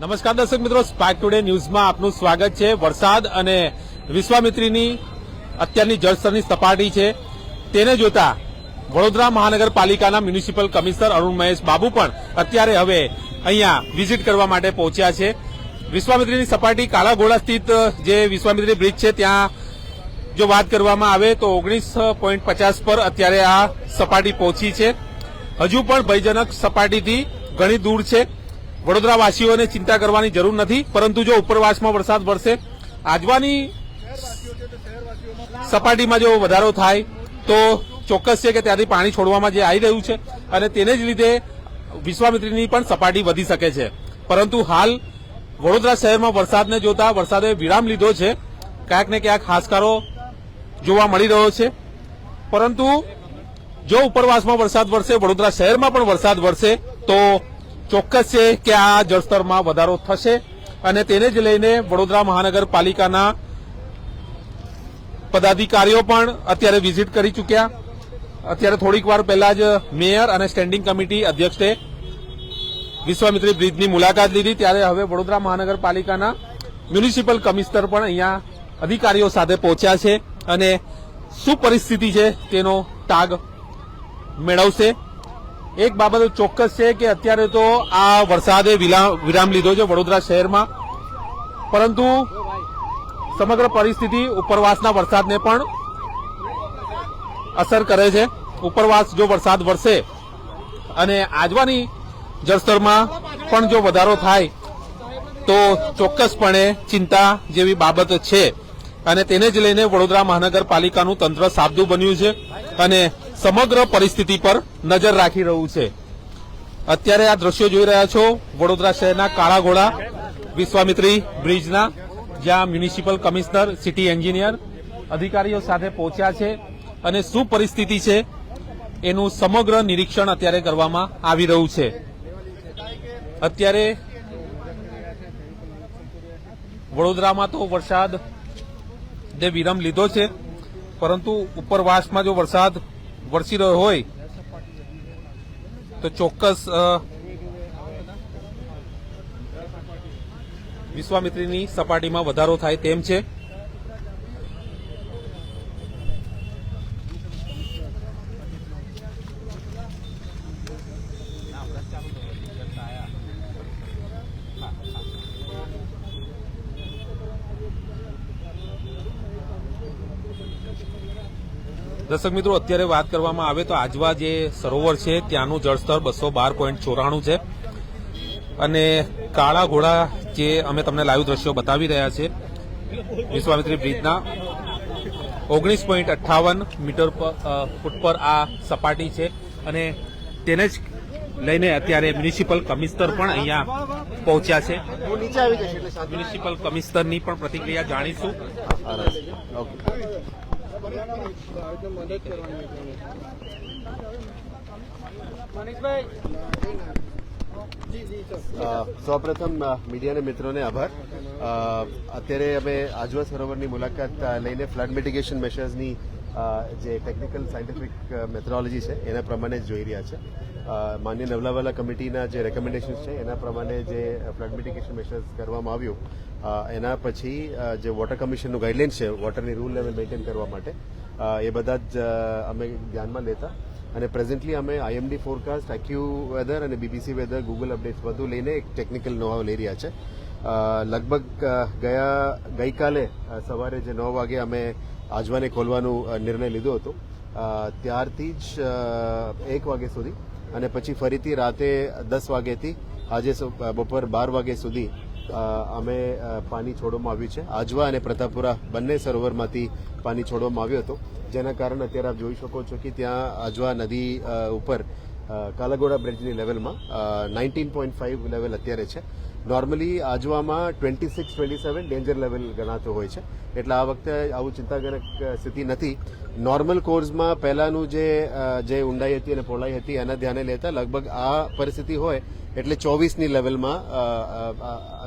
નમસ્કાર દર્શક મિત્રો, સ્પાર્ક ટુડે ન્યૂઝમાં આપનું સ્વાગત છે। વરસાદ અને વિશ્વામિત્રીની અત્યારની જળસ્તરની સપાટી છે તેને જોતા વડોદરા મહાનગરપાલિકાના મ્યુનિસિપલ કમિશનર અરુણ મહેશ બાબુ પણ અત્યારે હવે અહીંયા વિઝિટ કરવા માટે પહોંચ્યા છે। વિશ્વામિત્રીની સપાટી કાલાઘોડા સ્થિત જે વિશ્વામિત્રી બ્રિજ છે ત્યાં જો વાત કરવામાં આવે તો 19.50 પર અત્યારે આ સપાટી પહોંચી છે। હજુ પણ ભયજનક સપાટીથી ઘણી દૂર છે। વડોદરાવાસીઓને ચિંતા કરવાની જરૂર નથી, પરંતુ જો ઉપરવાસમાં વરસાદ વરસે, આજવાની સપાટીમાં જો વધારો થાય તો ચોક્કસ છે કે ત્યાંથી પાણી છોડવામાં જે આવી રહ્યું છે અને તેને જ લીધે વિશ્વામિત્રીની પણ સપાટી વધી શકે છે। પરંતુ હાલ વડોદરા શહેરમાં વરસાદને જોતા વરસાદે વિરામ લીધો છે। ક્યાંક ને ક્યાંક હાશકારો જોવા મળી રહ્યો છે, પરંતુ જો ઉપરવાસમાં વરસાદ વરસે, વડોદરા શહેરમાં પણ વરસાદ વરસે તો ચોક્કસ છે કે આ જળસ્તરમાં વધારો થશે અને તેને જ લઈને વડોદરા મહાનગરપાલિકાના પદાધિકારીઓ પણ અત્યારે વિઝિટ કરી ચૂક્યા। અત્યારે થોડીક વાર પહેલા જ મેયર અને સ્ટેન્ડિંગ કમિટી અધ્યક્ષે વિશ્વામિત્રી બ્રિજની મુલાકાત લીધી, ત્યારે હવે વડોદરા મહાનગરપાલિકાના મ્યુનિસિપલ કમિશનર પણ અહીંયા અધિકારીઓ સાથે પહોંચ્યા છે અને શું પરિસ્થિતિ છે તેનો તાગ મેળવશે। એક બાબત ચોક્કસ છે કે અત્યારે તો આ વરસાદે વિરામ લીધો છે વડોદરા શહેરમાં, પરંતુ સમગ્ર પરિસ્થિતિ ઉપરવાસના વરસાદને પણ અસર કરે છે। ઉપરવાસ જો વરસાદ વરસે અને આજવાની જળસ્તરમાં પણ જો વધારો થાય તો ચોક્કસપણે ચિંતા જેવી બાબત છે અને તેને જ લઈને વડોદરા મહાનગરપાલિકાનું તંત્ર સાબદું બન્યું છે અને સમગ્ર પરિસ્થિતિ પર નજર રાખી રહ્યું છે। અત્યારે આ દ્રશ્યો જોઈ રહ્યા છો વડોદરા શહેરના કાળાઘોડા વિશ્વામિત્રી બ્રિજના, જ્યાં મ્યુનિસિપલ કમિશનર, સિટી એન્જિનિયર અધિકારીઓ સાથે પહોંચ્યા છે અને શું પરિસ્થિતિ છે એનું સમગ્ર નિરીક્ષણ અત્યારે કરવામાં આવી રહ્યું છે। અત્યારે વડોદરામાં તો વરસાદ જે વિરામ લીધો છે, પરંતુ ઉપરવાસમાં જો વરસાદ વરસી રહ્યો હોય તો ચોક્કસ વિશ્વામિત્રીની સપાટીમાં વધારો થાય તેમ છે। દર્શક મિત્રો, અત્યારે વાત કરવામાં આવે તો આજવા જે સરોવર છે ત્યાંનું જળસ્તર 212.94 છે અને કાળાઘોડા જે અમે તમને લાઈવ દ્રશ્યો બતાવી રહ્યા છે વિશ્વામિત્રી બ્રિજના 19.58 મીટર ફૂટ પર આ સપાટી છે અને તેને જ લઈને અત્યારે મ્યુનિસિપલ કમિશનર પણ અહીંયા પહોંચ્યા છે। મ્યુનિસિપલ કમિશનરની પણ પ્રતિક્રિયા જાણીશું। સૌપ્રથમ મીડિયાના મિત્રોને આભાર। અત્યારે અમે આજવા સરોવરની મુલાકાત લઈને ફ્લડ મિટિગેશન મેશર્સની જે ટેકનિકલ સાયન્ટિફિક મેથોડોલોજી છે એના પ્રમાણે જ જોઈ રહ્યા છે। માન્ય નવલાવાલા કમિટીના જે રેકમેન્ડેશન્સ છે એના પ્રમાણે જે ફ્લડ મિટિગેશન મેશર્સ કરવામાં આવ્યું, એના પછી જે વોટર કમિશનનું ગાઈડલાઇન્સ છે વોટરની રૂલ લેવલ મેન્ટેન કરવા માટે, એ બધા જ અમે ધ્યાનમાં લેતા અને પ્રેઝન્ટલી અમે IMD ફોરકાસ્ટ, AccuWeather વેધર અને BBC વેધર, ગૂગલ અપડેટ્સ બધું લઈને એક ટેકનિકલ નોહાવ લઈ રહ્યા છે। લગભગ ગઈકાલે સવારે જે 9 વાગે અમે આજવાને ખોલવાનું નિર્ણય લીધો હતો, ત્યારથી જ 1 વાગ્યા સુધી અને પછી ફરીથી રાતે 10 વાગ્યાથી આજે બપોર 12 વાગ્યા સુધી અમે પાણી છોડવામાં આવ્યું છે। આજવા અને પ્રતાપપુરા બંને સરોવરમાંથી પાણી છોડવામાં આવ્યું હતું, જેના કારણે અત્યારે આપ જોઈ શકો છો કે ત્યાં આજવા નદી ઉપર કાલાઘોડા બ્રિજની લેવલમાં 19.5 લેવલ અત્યારે છે। નોર્મલી આજવામાં 26-27 ડેન્જર લેવલ ગણાતો હોય છે, એટલે આ વખતે આવું ચિંતાજનક સ્થિતિ નથી। નોર્મલ કોર્સમાં પહેલાનું જે ઊંડાઈ હતી અને પહોળાઈ હતી એના ધ્યાને લેતા લગભગ આ પરિસ્થિતિ હોય એટલે 24ની લેવલમાં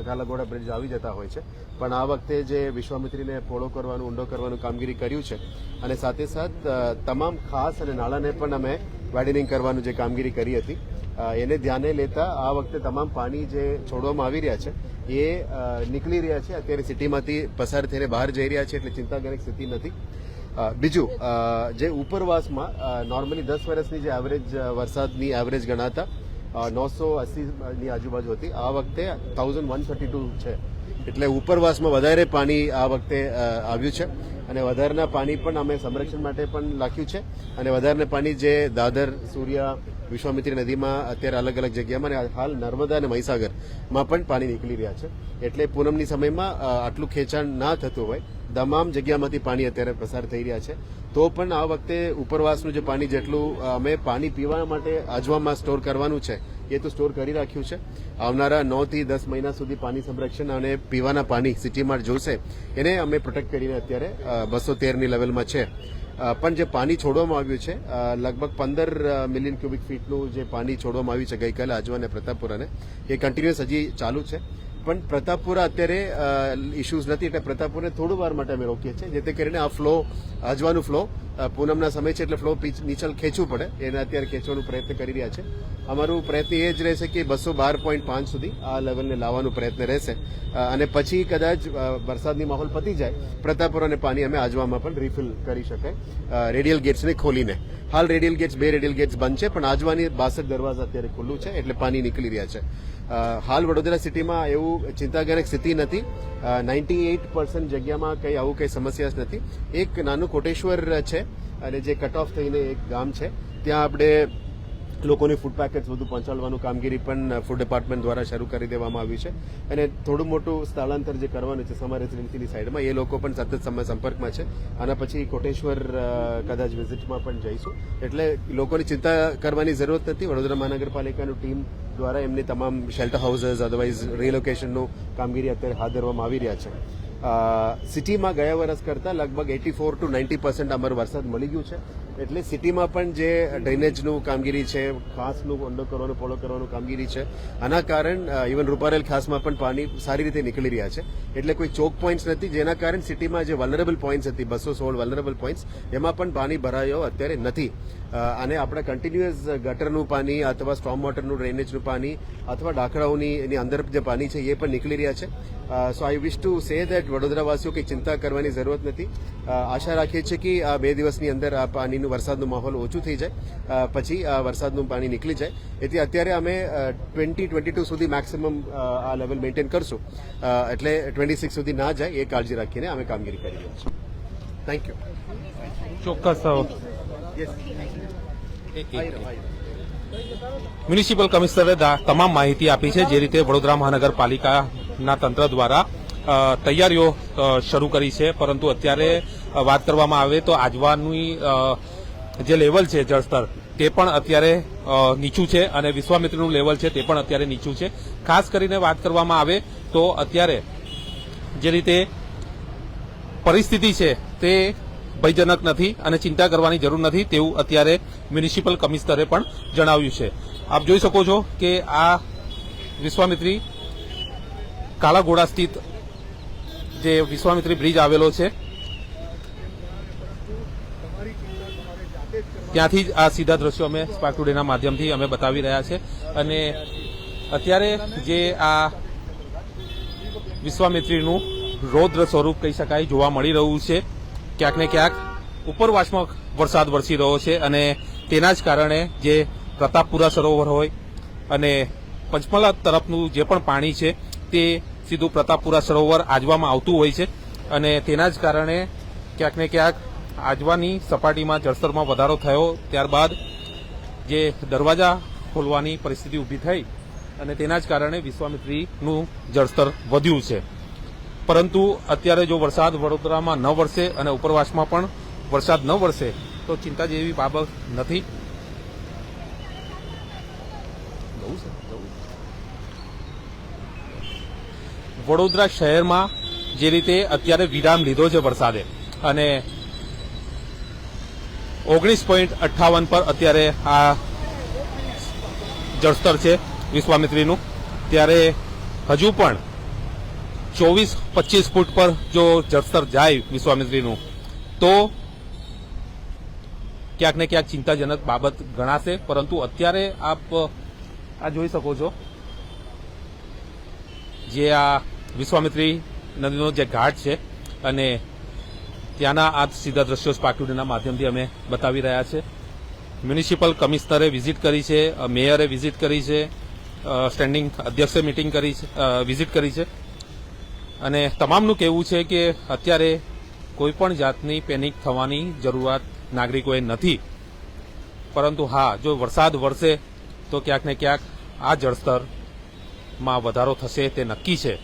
કાલાઘોડા બ્રિજ આવી જતા હોય છે, પણ આ વખતે જે વિશ્વામિત્રીને પહોળો કરવાનું, ઊંડો કરવાનું કામગીરી કર્યું છે અને સાથે સાથ તમામ ખાસ અને નાળાને પણ અમે વાઇડનિંગ કરવાનું જે કામગીરી કરી હતી એને ધ્યાને લેતા આ વખતે તમામ પાણી જે છોડવામાં આવી રહ્યા છે એ નીકળી રહ્યા છે. અત્યારે સિટીમાંથી પસાર થઈને બહાર જઈ રહ્યા છે, એટલે ચિંતાજનક સ્થિતિ નથી. બીજું, જે ઉપરવાસમાં નોર્મલી 10 વર્ષની જે એવરેજ વરસાદની એવરેજ ગણાતા 980ની આજુબાજુ હતી, આ વખતે 1132 છે. એટલે ઉપરવાસમાં વધારે પાણી આ વખતે આવ્યું છે અને વધારાના પાણી પણ અમે સંરક્ષણ માટે પણ નાખ્યું છે. અને વધારાના પાણી જે દાદર, સૂર્યા, વિશ્વામિત્રી નદીમાં અત્યારે અલગ અલગ જગ્યામાં અને હાલ નર્મદા અને મહીસાગરમાં પણ પાણી નીકળી રહ્યા છે. એટલે પૂનમની સમયમાં આટલું ખેંચાણ ના થતું હોય, તમામ જગ્યામાંથી પાણી અત્યારે પસાર થઈ રહ્યા છે. તો પણ આ વખતે ઉપરવાસનું જે પાણી જેટલું અમે પાણી પીવા માટે આજવામાં સ્ટોર કરવાનું છે એ તો સ્ટોર કરી રાખ્યું છે. આવનારા 9 થી 10 મહિના સુધી પાણી સંરક્ષણ અને પીવાના પાણી સિટીમાં જોશે એને અમે પ્રોટેક્ટ કરીને અત્યારે 213ની લેવલમાં છે. પણ જે પાણી છોડવામાં આવ્યું છે, લગભગ 15 મિલિયન ક્યુબિક ફીટનું જે પાણી છોડવામાં આવ્યું છે ગઈકાલે આજવા અને પ્રતાપપુરાને, એ કન્ટિન્યુઅસ હજી ચાલુ છે. પણ પ્રતાપપુરા અત્યારે ઇશ્યુઝ નથી, એટલે પ્રતાપપુરને થોડું વાર માટે અમે રોકીએ છીએ, જેથી કરીને આ ફ્લો, આજવાનું ફ્લો પૂનમના સમય છે એટલે ફ્લો નીચે ખેંચવું પડે, એને અત્યારે ખેંચવાનો પ્રયત્ન કરી રહ્યા છે. અમારું પ્રયત્ન એ જ રહેશે કે 212.5 સુધી આ લેવલને લાવવાનો પ્રયત્ન રહેશે. અને પછી કદાચ વરસાદની માહોલ પતી જાય, પ્રતાપપુરાને પાણી અમે આજવામાં પણ રિફિલ કરી શકાય રેડિયલ ગેટ્સને ખોલીને. હાલ રેડિયલ ગેટ્સ, 2 રેડિયલ ગેટ્સ બંધ છે, પણ આજવાની 62 દરવાજા અત્યારે ખુલ્લું છે, એટલે પાણી નીકળી રહ્યા છે. હાલ વડોદરા સિટીમાં એવું ચિંતાજનક સ્થિતિ નથી. 98% જગ્યામાં કંઈ આવું કંઈ સમસ્યા નથી. એક નાનું કોટેશ્વર છે અને જે કટ ઓફ થઈને એક ગામ છે, ત્યાં આપણે લોકોને ફૂડ પેકેટ્સ બધું પહોંચાડવાનું કામગીરી પણ ફૂડ ડિપાર્ટમેન્ટ દ્વારા શરૂ કરી દેવામાં આવ્યું છે. અને થોડું મોટું સ્થળાંતર જે કરવાનું છે સમા રેસિડેન્સીની સાઈડમાં, એ લોકો પણ સતત સંપર્કમાં છે. આના પછી કોટેશ્વર કદાચ વિઝિટમાં પણ જઈશું. એટલે લોકોની ચિંતા કરવાની જરૂરત નથી. વડોદરા મહાનગરપાલિકાનું ટીમ દ્વારા એમની તમામ શેલ્ટર હાઉસીસ, અધરવાઇઝ રિલોકેશનનું કામગીરી અત્યારે હાથ ધરવામાં આવી રહ્યા છે. સિટીમાં ગયા વર્ષ કરતાં લગભગ 84 to 90% અમારો વરસાદ મળી ગયું છે. એટલે સિટીમાં પણ જે ડ્રેનેજનું કામગીરી છે, ખાસનું ઊંડો કરવાનું, પોળો કરવાનું કામગીરી છે, આના કારણ ઇવન રૂપારેલ ખાસમાં પણ પાણી સારી રીતે નીકળી રહ્યા છે. એટલે કોઈ ચોક પોઈન્ટ્સ નથી, જેના કારણે સિટીમાં જે વલનરેબલ પોઈન્ટ્સ હતી, 216 વલનરેબલ પોઈન્ટ્સ, એમાં પણ પાણી ભરાયો અત્યારે નથી. અને આપણે કન્ટિન્યુઅસ ગટરનું પાણી અથવા સ્ટોર્મ વોટરનું ડ્રેનેજનું પાણી અથવા ડાકડાઓની એની અંદર જે પાણી છે એ પણ નીકળી રહ્યા છે. સો આઈ વિશ ટુ સે દેટ વડોદરાવાસીઓ કંઈ ચિંતા કરવાની જરૂરત નથી. આશા રાખીએ છીએ કે આ 2 દિવસની અંદર આ પાણીનું વરસાદનું માહોલ ઓછું થઈ જાય, પછી આ વરસાદનું પાણી નીકળી જાય. એટલે અત્યારે અમે 2022 સુધી મેક્સિમમ આ લેવલ મેન્ટેન કરશું, એટલે 26 સુધી ના જાય એ કાળજી રાખીને અમે કામગીરી કરી રહ્યા છીએ. Thank you. ચોક્કસ મ્યુનિસિપલ કમિશનરે તમામ માહિતી આપી છે, જે રીતે વડોદરા મહાનગરપાલિકાના તંત્ર દ્વારા તૈયારીઓ શરૂ કરી છે. પરંતુ અત્યારે વાત કરવામાં આવે તો આજવાની જે લેવલ છે જળસ્તર, તે પણ અત્યારે નીચું છે અને વિશ્વામિત્રીનું લેવલ છે તે પણ અત્યારે નીચું છે. ખાસ કરીને વાત કરવામાં આવે તો અત્યારે જે રીતે પરિસ્થિતિ છે તે ભયજનક નથી અને ચિંતા કરવાની જરૂર નથી, તેવું અત્યારે મ્યુનિસિપલ કમિશનરે પણ જણાવ્યું છે. આપ જોઈ શકો છો કે આ વિશ્વામિત્રી કાલાઘોડા સ્થિત જે વિશ્વામિત્રી બ્રિજ આવેલો છે, ત્યાંથી જ આ સીધા દ્રશ્યો અમે સ્પાર્ક ટુડેના માધ્યમથી અમે બતાવી રહ્યા છે. અને અત્યારે જે આ વિશ્વામિત્રીનું રૌદ્ર સ્વરૂપ કહી શકાય જોવા મળી રહ્યું છે. ક્યાંક ને ક્યાંક ઉપરવાસમાં વરસાદ વરસી રહ્યો છે અને તેના જ કારણે જે પ્રતાપપુરા સરોવર હોય અને પંચમલા તરફનું જે પણ પાણી છે તે સીધું પ્રતાપપુરા સરોવર આજવામાં આવતું હોય છે. અને તેના જ કારણે ક્યાંક ને ક્યાંક આજવાની સપાટીમાં જળસ્તરમાં વધારો થયો, ત્યારબાદ જે દરવાજા ખોલવાની પરિસ્થિતિ ઊભી થઈ અને તેના જ કારણે વિશ્વામિત્રીનું જળસ્તર વધ્યું છે. પરંતુ અત્યારે જો વરસાદ વડોદરામાં ન વરસે અને ઉપરવાસમાં પણ વરસાદ ન વરસે તો ચિંતા જેવી બાબત નથી. વડોદરા શહેરમાં જે રીતે અત્યારે વિરામ લીધો છે વરસાદે અને 19.58 પર અત્યારે આ જળસ્તર છે વિશ્વામિત્રીનું, ત્યારે હજુ પણ 24-25 ફૂટ પર જો જળસ્તર જાય વિશ્વામિત્રીનું તો ક્યાંક ને ક્યાંક ચિંતાજનક બાબત ગણાશે. પરંતુ અત્યારે આપ આ જોઈ શકો છો જે આ વિશ્વામિત્રી નદીનો જે ઘાટ છે અને ત્યાંના આ સીધા દ્રશ્યો સ્પાર્ક ટુડેના માધ્યમથી અમે બતાવી રહ્યા છે. મ્યુનિસિપલ કમિશનરે વિઝિટ કરી છે, મેયરે વિઝિટ કરી છે, સ્ટેન્ડિંગ અધ્યક્ષે મિટિંગ કરી છે, વિઝિટ કરી છે અને તમામનું કહેવું છે કે અત્યારે કોઈ પણ જાતની પેનિક થવાની જરૂરિયાત નાગરિકોએ નથી. પરંતુ હા, જો વરસાદ વરસે તો ક્યાંક ને ક્યાંક આ જળસ્તરમાં વધારો થશે તે નક્કી છે.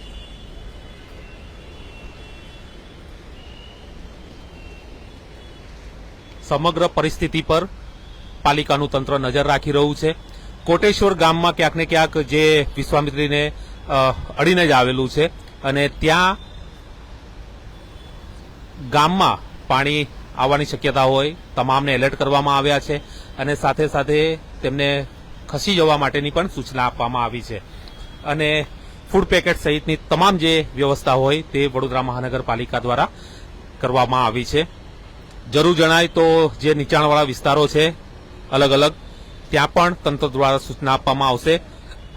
સમગ્ર પરિસ્થિતિ પર પાલિકાનું તંત્ર નજર રાખી રહ્યું છે. કોટેશ્વર ગામમાં ક્યાંક ને ક્યાંક જે વિશ્વામિત્રીને અડીને જ આવેલું છે અને ત્યાં ગામમાં પાણી આવવાની શક્યતા હોય તમામને એલર્ટ કરવામાં આવ્યા છે અને સાથે સાથે તેમને ખસી જવા માટેની પણ સૂચના આપવામાં આવી છે અને ફૂડ પેકેટ સહિતની તમામ જે વ્યવસ્થા હોય તે વડોદરા મહાનગરપાલિકા દ્વારા કરવામાં આવી છે. જરૂર જણાય તો જે નીચાણવાળા વિસ્તારો છે અલગ અલગ ત્યાં પણ તંત્ર દ્વારા સૂચના આપવામાં આવશે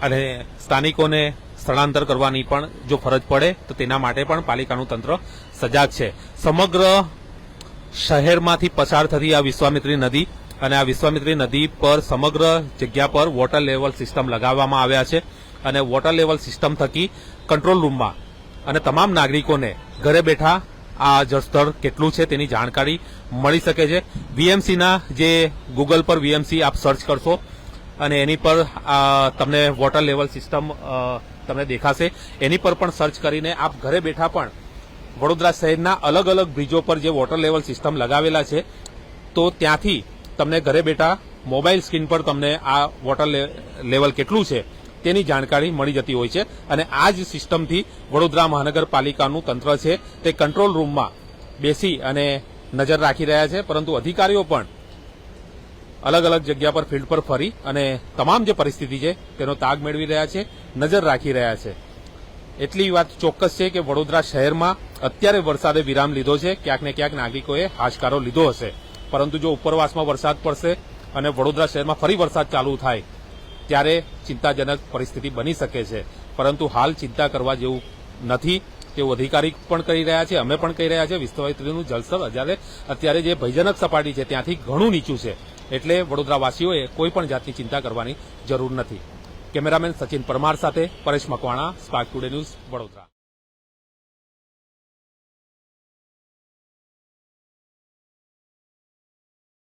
અને સ્થાનિકોને સ્થળાંતર કરવાની પણ જો ફરજ પડે તો તેના માટે પણ પાલિકાનું તંત્ર સજાગ છે. સમગ્ર શહેરમાંથી પસાર થતી આ વિશ્વામિત્રી નદી અને આ વિશ્વામિત્રી નદી પર સમગ્ર જગ્યા પર વોટર લેવલ સિસ્ટમ લગાવવામાં આવ્યા છે અને વોટર લેવલ સિસ્ટમ થકી કંટ્રોલ રૂમમાં અને તમામ નાગરિકોને ઘરે બેઠા આ જળસ્તર કેટલું છે તેની જાણકારી મળી શકે છે. વીએમસીના જે ગૂગલ પર વીએમસી આપ સર્ચ કરશો અને એની પર તમને વોટર લેવલ સિસ્ટમ તમને દેખાશે. એની પર પણ સર્ચ કરીને આપ ઘરે બેઠા પણ વડોદરા શહેરના અલગ અલગ બ્રિજો પર જે વોટર લેવલ સિસ્ટમ લગાવેલા છે તો ત્યાંથી તમને ઘરે બેઠા મોબાઈલ સ્ક્રીન પર તમને આ વોટર લેવલ કેટલું છે તેની જાણકારી મળી જતી હોય છે અને આ જ સિસ્ટમથી વડોદરા મહાનગરપાલિકાનું તંત્ર છે તે કંટ્રોલ રૂમમાં બેસી અને નજર રાખી રહ્યા છે. પરંતુ અધિકારીઓ પણ અલગ અલગ જગ્યા પર ફિલ્ડ પર ફરી અને તમામ જે પરિસ્થિતિ છે તેનો તાગ મેળવી રહ્યા છે, નજર રાખી રહ્યા છે. એટલી વાત ચોક્કસ છે કે વડોદરા શહેરમાં અત્યારે વરસાદે વિરામ લીધો છે. ક્યાંક ને ક્યાંક નાગરિકોએ હાશકારો લીધો હશે, પરંતુ જો ઉપરવાસમાં વરસાદ પડશે અને વડોદરા શહેરમાં ફરી વરસાદ ચાલુ થાય ત્યારે ચિંતાજનક પરિસ્થિતિ બની શકે છે. પરંતુ હાલ ચિંતા કરવા જેવું નથી તેવું અધિકારી પણ કહી રહ્યા છે, અમે પણ કહી રહ્યા છે. વિશ્વામિત્રીનું જળસ્તર અત્યારે જે ભયજનક સપાટી છે ત્યાંથી ઘણું નીચું છે, એટલે વડોદરાવાસીઓએ કોઈ પણ જાતની ચિંતા કરવાની જરૂર નથી. કેમેરામેન સચિન પરમાર સાથે Paresh Makwana, spark today news, Vadodara.